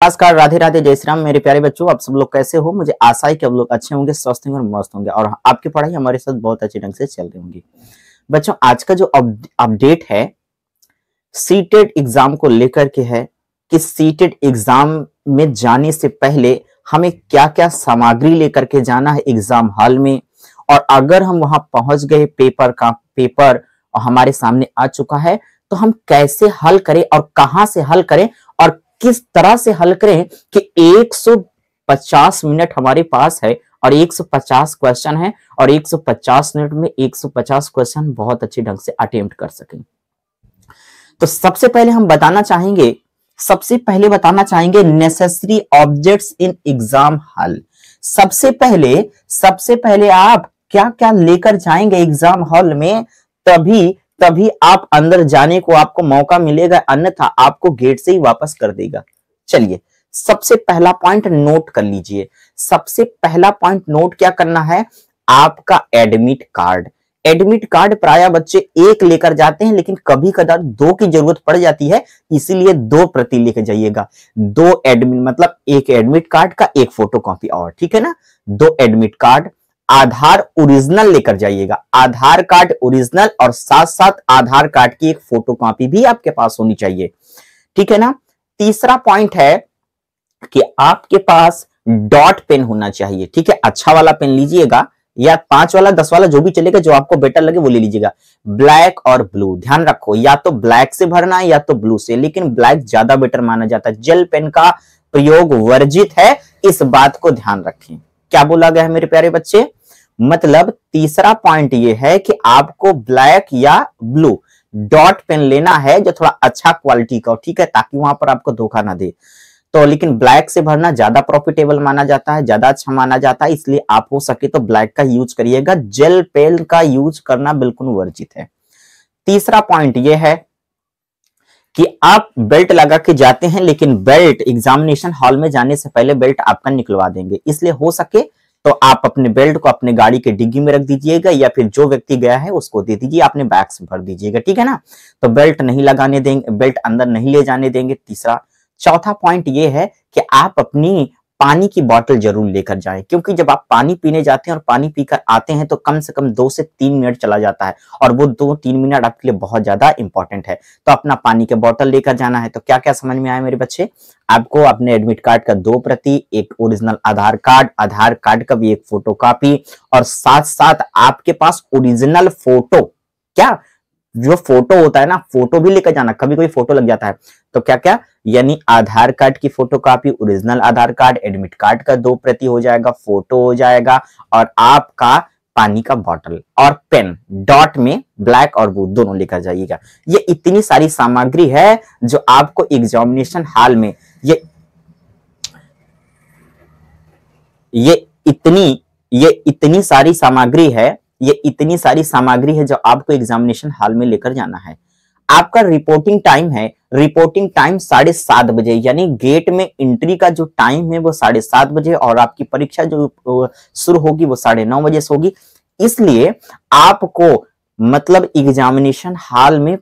नमस्कार, राधे राधे, जय श्री राम। मेरे प्यारे बच्चों, आप सब लोग कैसे हो? मुझे आशा है कि आप लोग अच्छे होंगे, स्वस्थ होंगे और मस्त होंगे और आपकी पढ़ाई हमारे साथ बहुत अच्छे ढंग से चल रही होंगी। बच्चों, आज का जो अपडेट है सीटेट एग्जाम को लेकर के है कि सीटेट एग्जाम में जाने से पहले हमें क्या क्या सामग्री लेकर के जाना है एग्जाम हॉल में, और अगर हम वहां पहुंच गए, पेपर हमारे सामने आ चुका है, तो हम कैसे हल करें और कहां से हल करें और किस तरह से हल करें कि 150 मिनट हमारे पास है और 150 क्वेश्चन है और 150 मिनट में 150 क्वेश्चन बहुत अच्छे ढंग से अटेम्प्ट कर सकें। तो सबसे पहले बताना चाहेंगे necessary objects in exam hall. सबसे पहले आप क्या क्या लेकर जाएंगे एग्जाम हॉल में, तभी आप अंदर जाने को आपको मौका मिलेगा, अन्यथा आपको गेट से ही वापस कर देगा। चलिए, सबसे पहला पॉइंट नोट कर लीजिए। सबसे पहला पॉइंट नोट क्या करना है, आपका एडमिट कार्ड। एडमिट कार्ड प्राय बच्चे एक लेकर जाते हैं, लेकिन कभी कदार दो की जरूरत पड़ जाती है, इसीलिए 2 प्रति लेकर जाइएगा। 2 एडमिट मतलब एक एडमिट कार्ड का एक फोटोकॉपी, और ठीक है ना, 2 एडमिट कार्ड। आधार ओरिजिनल लेकर जाइएगा, आधार कार्ड ओरिजिनल, और साथ साथ आधार कार्ड की एक फोटोकॉपी भी आपके पास होनी चाहिए, ठीक है ना। तीसरा पॉइंट है कि आपके पास डॉट पेन होना चाहिए, ठीक है। अच्छा वाला पेन लीजिएगा, या 5 वाला 10 वाला जो भी चलेगा, जो आपको बेटर लगे वो ले लीजिएगा। ब्लैक और ब्लू, ध्यान रखो, या तो ब्लैक से भरना है या तो ब्लू से, लेकिन ब्लैक ज्यादा बेटर माना जाता है। जेल पेन का प्रयोग वर्जित है, इस बात को ध्यान रखें। क्या बोला गया है मेरे प्यारे बच्चे? मतलब तीसरा पॉइंट ये है कि आपको ब्लैक या ब्लू डॉट पेन लेना है जो थोड़ा अच्छा क्वालिटी का हो, ठीक है, ताकि वहां पर आपको धोखा ना दे। तो लेकिन ब्लैक से भरना ज्यादा प्रॉफिटेबल माना जाता है, ज्यादा अच्छा माना जाता है, इसलिए आप हो सके तो ब्लैक का यूज करिएगा। जेल पेन का यूज करना बिल्कुल वर्जित है। तीसरा पॉइंट यह है कि आप बेल्ट लगा के जाते हैं, लेकिन बेल्ट एग्जामिनेशन हॉल में जाने से पहले बेल्ट आपका निकलवा देंगे, इसलिए हो सके तो आप अपने बेल्ट को अपने गाड़ी के डिग्गी में रख दीजिएगा, या फिर जो व्यक्ति गया है उसको दे दीजिए, अपने बैग से भर दीजिएगा, ठीक है ना। तो बेल्ट नहीं लगाने देंगे, बेल्ट अंदर नहीं ले जाने देंगे। चौथा पॉइंट ये है कि आप अपनी पानी की बोतल जरूर लेकर जाएं, क्योंकि जब आप पानी पीने जाते हैं और पानी पीकर आते हैं तो कम से कम 2 से 3 मिनट चला जाता है, और वो 2-3 मिनट आपके लिए बहुत ज्यादा इंपॉर्टेंट है। तो अपना पानी के बोतल लेकर जाना है। तो क्या क्या समझ में आया मेरे बच्चे? आपको अपने एडमिट कार्ड का 2 प्रति, एक ओरिजिनल आधार कार्ड का भी एक फोटोकॉपी, और साथ साथ आपके पास ओरिजिनल फोटो, क्या जो फोटो होता है ना, फोटो भी लेकर जाना, कभी कोई फोटो लग जाता है। तो क्या क्या, यानी आधार कार्ड की फोटोकॉपी, ओरिजिनल आधार कार्ड, एडमिट कार्ड का 2 प्रति हो जाएगा, फोटो हो जाएगा, और आपका पानी का बोतल और पेन, डॉट में ब्लैक और ब्लू दोनों लेकर जाइएगा। ये इतनी सारी सामग्री है जो आपको एग्जामिनेशन हॉल में इतनी सारी सामग्री है जो आपको एग्जामिनेशन हॉल में लेकर जाना है। आपका रिपोर्टिंग टाइम 7:30 बजे, यानी गेट में एंट्री का जो टाइम है वो 7:30 बजे, और आपकी परीक्षा जो शुरू होगी वो 9:30 बजे से होगी। इसलिए आपको मतलब एग्जामिनेशन हॉल में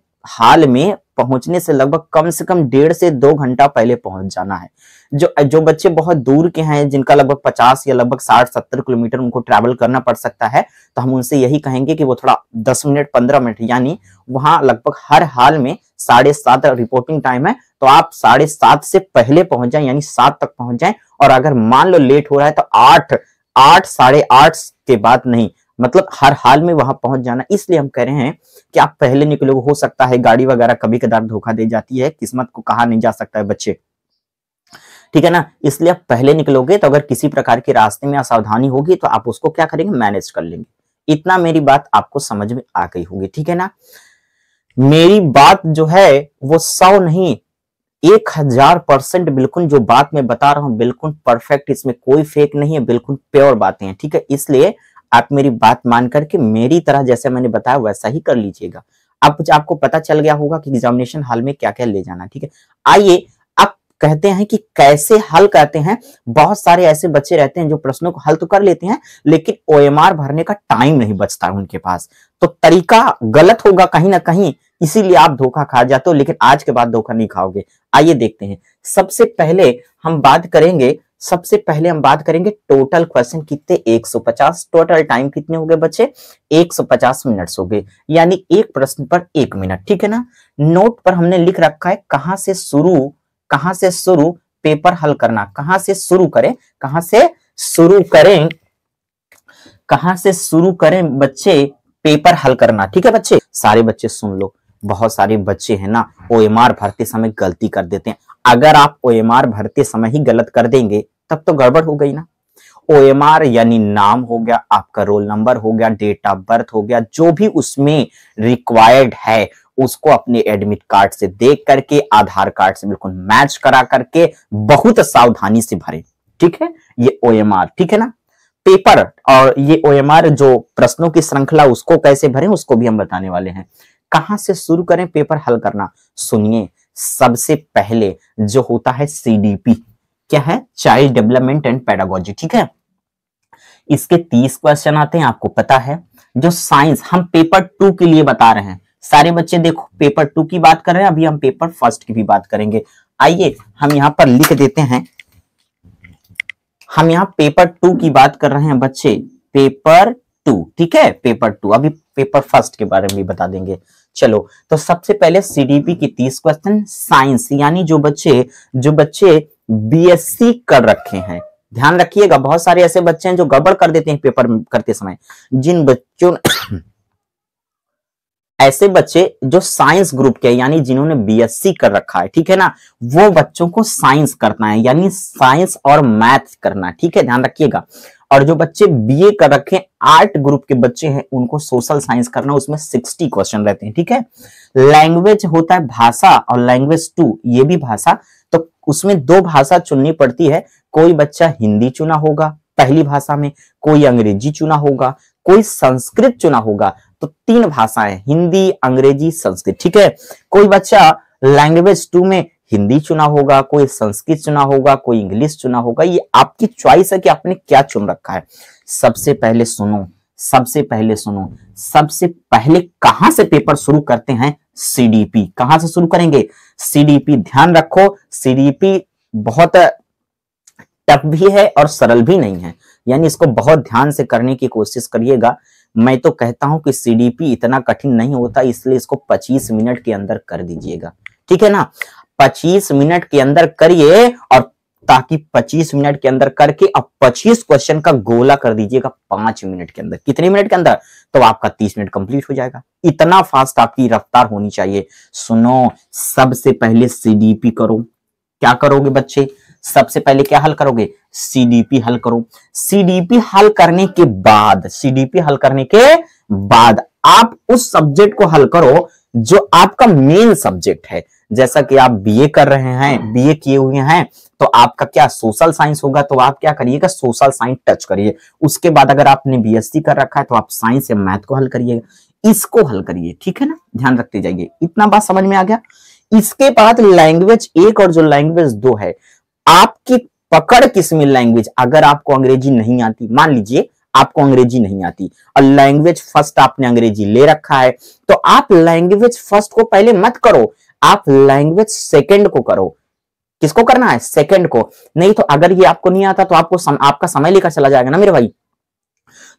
पहुंचने से लगभग कम से कम 1.5 से 2 घंटा पहले पहुंच जाना है। जो बच्चे बहुत दूर के हैं, जिनका लगभग 50 या लगभग 60-70 किलोमीटर उनको ट्रैवल करना पड़ सकता है, तो हम उनसे यही कहेंगे कि वो थोड़ा 10 मिनट 15 मिनट, यानी वहां लगभग हर हाल में 7:30 रिपोर्टिंग टाइम है, तो आप 7:30 से पहले पहुंच जाएं, यानी 7 तक पहुंच जाएं। और अगर मान लो लेट हो रहा है तो 8 साढ़े 8 के बाद नहीं, मतलब हर हाल में वहां पहुंच जाना। इसलिए हम कह रहे हैं कि आप पहले निकलोगे, हो सकता है गाड़ी वगैरह कभी कदार धोखा दे जाती है, किस्मत को कहा नहीं जा सकता है बच्चे, ठीक है ना। इसलिए आप पहले निकलोगे तो अगर किसी प्रकार के रास्ते में असावधानी होगी तो आप उसको क्या करेंगे, मैनेज कर लेंगे। इतना मेरी बात आपको समझ में आ गई होगी, ठीक है ना। मेरी बात जो है वो 100 नहीं 1000% बिल्कुल जो बात मैं बता रहा हूं बिल्कुल परफेक्ट, इसमें कोई फेक नहीं है, बिल्कुल प्योर बातें हैं, ठीक है। इसलिए आप मेरी बात मान करके मेरी तरह जैसे मैंने बताया वैसा ही कर लीजिएगा। अब आपको पता चल गया होगा कि एग्जामिनेशन हॉल में क्या क्या ले जाना, ठीक है। आइए अब कहते हैं कि कैसे हल करते हैं। बहुत सारे ऐसे बच्चे रहते हैं जो प्रश्नों को हल तो कर लेते हैं, लेकिन ओएमआर भरने का टाइम नहीं बचता उनके पास। तो तरीका गलत होगा कहीं ना कहीं, इसीलिए आप धोखा खा जाते हो, लेकिन आज के बाद धोखा नहीं खाओगे। आइए देखते हैं। सबसे पहले हम बात करेंगे टोटल क्वेश्चन कितने, 150। टोटल टाइम कितने हो गए बच्चे, 150 मिनट्स हो गए, यानी एक प्रश्न पर 1 मिनट, ठीक है ना। नोट पर हमने लिख रखा है कहां से शुरू पेपर हल करना, कहां से शुरू करें बच्चे पेपर हल करना, ठीक है बच्चे। सारे बच्चे सुन लो, बहुत सारे बच्चे हैं ना ओएमआर भरते समय गलती कर देते हैं। अगर आप ओएमआर भरते समय ही गलत कर देंगे तब तो गड़बड़ हो गई ना। ओएमआर यानी नाम हो गया, आपका रोल नंबर हो गया, डेट ऑफ बर्थ हो गया, जो भी उसमें रिक्वायर्ड है उसको अपने एडमिट कार्ड से देख करके, आधार कार्ड से बिल्कुल मैच करा करके बहुत सावधानी से भरें, ठीक है। ये ओएमआर, ठीक है ना। पेपर और ये ओएमआर जो प्रश्नों की श्रृंखला उसको कैसे भरें उसको भी हम बताने वाले हैं। कहां से शुरू करें पेपर हल करना, सुनिए। सबसे पहले जो होता है सीडीपी, क्या है, चाइल्ड डेवलपमेंट एंड पेडागोजी, ठीक है। इसके 30 क्वेश्चन आते हैं, आपको पता है। जो साइंस हम पेपर 2 के लिए बता रहे हैं, सारे बच्चे देखो पेपर 2 की बात कर रहे हैं, अभी हम पेपर 1 की भी बात करेंगे। आइए हम यहां पर लिख देते हैं, हम यहाँ पेपर 2 की बात कर रहे हैं बच्चे, पेपर 2, ठीक है, पेपर 2। अभी पेपर 1 के बारे में भी बता देंगे। चलो, तो सबसे पहले सीडीपी की 30 क्वेश्चन साइंस, यानी जो बच्चे बीएससी कर रखे हैं, ध्यान रखिएगा। बहुत सारे ऐसे बच्चे हैं जो गड़बड़ कर देते हैं पेपर करते समय। जिन बच्चों ऐसे बच्चे जो साइंस ग्रुप के, यानी जिन्होंने बीएससी कर रखा है, ठीक है ना, वो बच्चों को साइंस करना है, यानी साइंस और मैथ करना है, ठीक है, ध्यान रखिएगा। और जो बच्चे बीए कर रखे आर्ट ग्रुप के बच्चे हैं उनको सोशल साइंस करना, उसमें 60 क्वेश्चन रहते हैं, ठीक है। लैंग्वेज होता है भाषा, और लैंग्वेज 2 ये भी भाषा, तो उसमें 2 भाषा चुननी पड़ती है। कोई बच्चा हिंदी चुना होगा पहली भाषा में, कोई अंग्रेजी चुना होगा, कोई संस्कृत चुना होगा। तो 3 भाषाएं, हिंदी, अंग्रेजी, संस्कृत, ठीक है। कोई बच्चा लैंग्वेज 2 में हिंदी चुना होगा, कोई संस्कृत चुना होगा, कोई इंग्लिश चुना होगा। ये आपकी चॉइस है कि आपने क्या चुन रखा है। सबसे पहले कहां से पेपर शुरू करते हैं, सीडीपी। कहां से शुरू करेंगे, सीडीपी। ध्यान रखो, सीडीपी बहुत टफ भी है और सरल भी नहीं है, यानी इसको बहुत ध्यान से करने की कोशिश करिएगा। मैं तो कहता हूं कि सीडीपी इतना कठिन नहीं होता, इसलिए इसको 25 मिनट के अंदर कर दीजिएगा, ठीक है ना। 25 मिनट के अंदर करिए, और ताकि 25 मिनट के अंदर करके अब 25 क्वेश्चन का गोला कर दीजिएगा 5 मिनट के अंदर। कितने मिनट के अंदर, तो आपका 30 मिनट कंप्लीट हो जाएगा। इतना फास्ट आपकी रफ्तार होनी चाहिए। सुनो, सबसे पहले सीडीपी करो। क्या करोगे बच्चे, सबसे पहले क्या हल करोगे, सीडीपी हल करो। सीडीपी हल करने के बाद आप उस सब्जेक्ट को हल करो जो आपका मेन सब्जेक्ट है। जैसा कि आप बीए कर रहे हैं, बीए किए हुए हैं, तो आपका क्या सोशल साइंस होगा, तो आप क्या करिएगा, सोशल साइंस टच करिए। उसके बाद अगर आपने बीएससी कर रखा है तो आप साइंस या मैथ को हल करिएगा, इसको हल करिए, ठीक है ना, ध्यान रखते जाइए। इतना बात समझ में आ गया। इसके बाद लैंग्वेज 1 और जो लैंग्वेज 2 है, आपकी पकड़ किसमें, लैंग्वेज। अगर आपको अंग्रेजी नहीं आती, मान लीजिए आपको अंग्रेजी नहीं आती और लैंग्वेज फर्स्ट आपने अंग्रेजी ले रखा है, तो आप लैंग्वेज फर्स्ट को पहले मत करो, आप लैंग्वेज सेकंड को करो। किसको करना है, सेकंड को। नहीं तो अगर ये आपको नहीं आता तो आपका समय लेकर चला जाएगा ना मेरे भाई।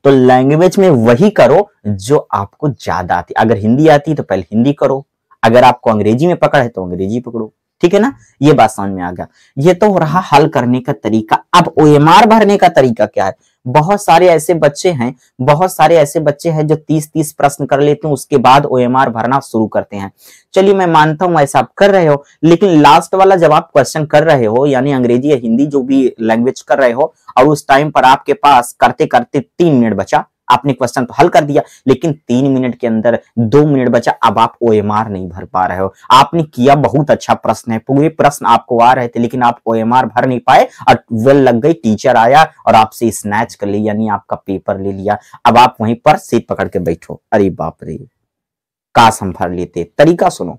तो लैंग्वेज में वही करो जो आपको ज्यादा आती। अगर हिंदी आती तो पहले हिंदी करो, अगर आपको अंग्रेजी में पकड़ है तो अंग्रेजी पकड़ो, ठीक है ना। ये बात समझ में आ गया। ये तो रहा हल करने का तरीका। अब ओएमआर भरने का तरीका क्या है। बहुत सारे ऐसे बच्चे हैं जो 30-30 प्रश्न कर लेते हैं, उसके बाद ओएमआर भरना शुरू करते हैं। चलिए मैं मानता हूं ऐसा आप कर रहे हो, लेकिन लास्ट वाला जब आप क्वेश्चन कर रहे हो, यानी अंग्रेजी या हिंदी जो भी लैंग्वेज कर रहे हो, और उस टाइम पर आपके पास करते करते 3 मिनट बचा, आपने क्वेश्चन तो हल कर दिया, लेकिन 3 मिनट के अंदर 2 मिनट बचा, अब आप ओएमआर नहीं भर पा रहे हो। आपने किया बहुत अच्छा प्रश्न है, पूरे प्रश्न आपको आ रहे थे, लेकिन आप ओएमआर भर नहीं पाए और वेल लग गई, टीचर आया और आपसे स्नैच कर लिया, यानी आपका पेपर ले लिया। अब आप वहीं पर सीट पकड़ के बैठो, अरे बाप रे, काश हम भर लेते। तरीका सुनो,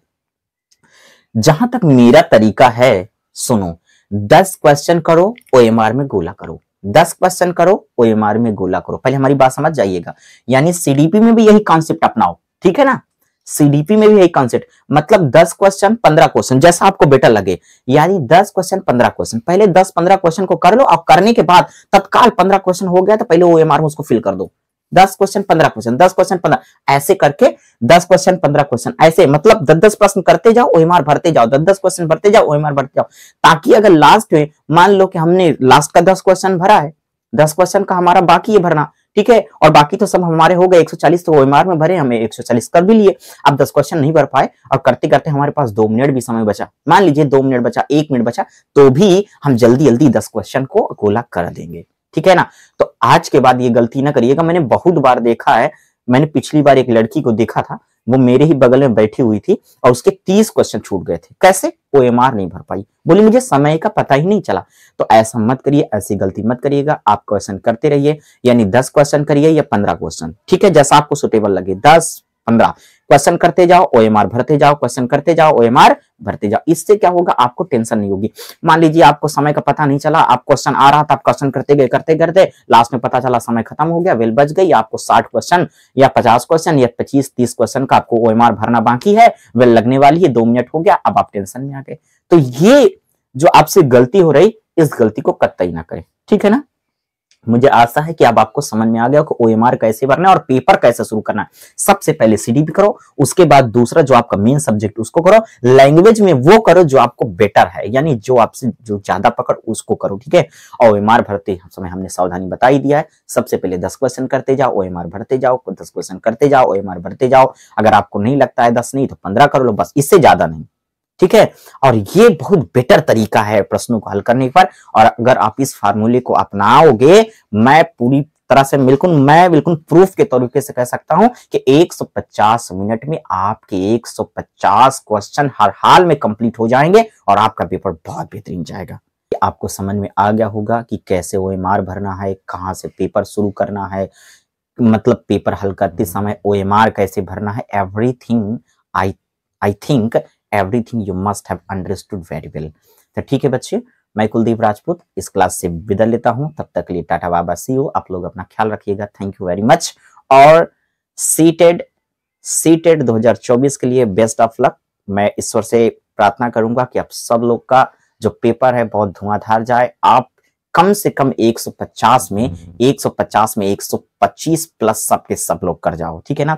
जहां तक मेरा तरीका है, सुनो, 10 क्वेश्चन करो, ओएमआर में गोला करो। 10 क्वेश्चन करो, ओएमआर में गोला करो। पहले हमारी बात समझ जाइएगा, यानी सीडीपी में भी यही कॉन्सेप्ट अपनाओ, ठीक है ना। सीडीपी में भी यही कॉन्सेप्ट, मतलब 10 क्वेश्चन 15 क्वेश्चन, जैसा आपको बेटर लगे, यानी 10 क्वेश्चन 15 क्वेश्चन, पहले 10-15 क्वेश्चन को कर लो और करने के बाद तत्काल 15 क्वेश्चन हो गया तो पहले ओएमआर में उसको फिल कर दो। 10 क्वेश्चन 15 क्वेश्चन, 10 क्वेश्चन 15, ऐसे करके 10 क्वेश्चन 15 क्वेश्चन, ऐसे मतलब 10-10 प्रश्न करते जाओ, ओएमआर भरते जाओ, 10-10 क्वेश्चन भरते जाओ, ओएमआर भरते जाओ, ताकि अगर लास्ट में मान लो कि हमने लास्ट का 10 क्वेश्चन भरा है, 10 क्वेश्चन का हमारा बाकी है भरना, ठीक है, और बाकी तो सब हमारे हो गए 140, तो ओएमआर में भरे, हमें 140 कर भी लिए। अब 10 क्वेश्चन नहीं भर पाए और करते करते हमारे पास 2 मिनट भी समय बचा, मान लीजिए 2 मिनट बचा, 1 मिनट बचा, तो भी हम जल्दी जल्दी 10 क्वेश्चन को गोला कर देंगे, ठीक है ना। तो आज के बाद ये गलती ना करिएगा, मैंने बहुत बार देखा है, मैंने पिछली बार एक लड़की को देखा था, वो मेरे ही बगल में बैठी हुई थी और उसके 30 क्वेश्चन छूट गए थे। कैसे? ओएमआर नहीं भर पाई, बोली मुझे समय का पता ही नहीं चला। तो ऐसा मत करिए, ऐसी गलती मत करिएगा, आप क्वेश्चन करते रहिए, यानी 10 क्वेश्चन करिए या 15 क्वेश्चन, ठीक है, जैसा आपको सुटेबल लगे, 10-15 क्वेश्चन करते जाओ, ओएमआर भरते जाओ, क्वेश्चन करते जाओ, ओएमआर भरते जाओ। इससे क्या होगा, आपको टेंशन नहीं होगी। मान लीजिए आपको समय का पता नहीं चला, आप क्वेश्चन आ रहा था, आप क्वेश्चन करते गए, करते करते लास्ट में पता चला समय खत्म हो गया, वेल बच गई, आपको 60 क्वेश्चन या 50 क्वेश्चन या 25-30 क्वेश्चन का आपको ओएमआर भरना बाकी है, वेल लगने वाली है, 2 मिनट हो गया, अब आप टेंशन में आ गए। तो ये जो आपसे गलती हो रही, इस गलती को कतई ना करें, ठीक है ना। मुझे आशा है कि अब आपको समझ में आ गया कि ओएमआर कैसे भरना है और पेपर कैसे शुरू करना है। सबसे पहले सीडीपी करो, उसके बाद दूसरा जो आपका मेन सब्जेक्ट उसको करो, लैंग्वेज में वो करो जो आपको बेटर है, यानी जो आपसे जो ज्यादा पकड़ उसको करो, ठीक है। और ओएमआर भरते समय हमने सावधानी बता ही दिया है, सबसे पहले 10 क्वेश्चन करते जाओ, ओएमआर भरते जाओ, 10 क्वेश्चन करते जाओ, ओएमआर भरते जाओ। अगर आपको नहीं लगता है 10 नहीं तो 15 कर लो, बस, इससे ज्यादा नहीं, ठीक है। और ये बहुत बेटर तरीका है प्रश्नों को हल करने पर, और अगर आप इस फार्मूले को अपनाओगे, मैं पूरी तरह से बिल्कुल प्रूफ के तरीके से कह सकता हूं कि 150 मिनट में आपके 150 क्वेश्चन हर हाल में कंप्लीट हो जाएंगे और आपका पेपर बहुत बेहतरीन जाएगा। आपको समझ में आ गया होगा कि कैसे ओएमआर भरना है, कहां से पेपर शुरू करना है, मतलब पेपर हल करते समय ओएमआर कैसे भरना है, everything I think everything you must have understood very well. तो ठीक है बच्चे, मैं कुलदीप राजपूत इस क्लास से विदा लेता हूं, तब तक के लिए टाटा बाबा सी यू। आप लोग अपना ख्याल रखिएगा, थैंक यू वेरी मच। और सीटेड 2024 के लिए बेस्ट ऑफ लक। मैं ईश्वर से प्रार्थना करूंगा कि आप सब लोग का जो पेपर है बहुत धुआंधार जाए, आप कम से कम 150 में 125 प्लस सबके सब लोग कर जाओ, ठीक है ना।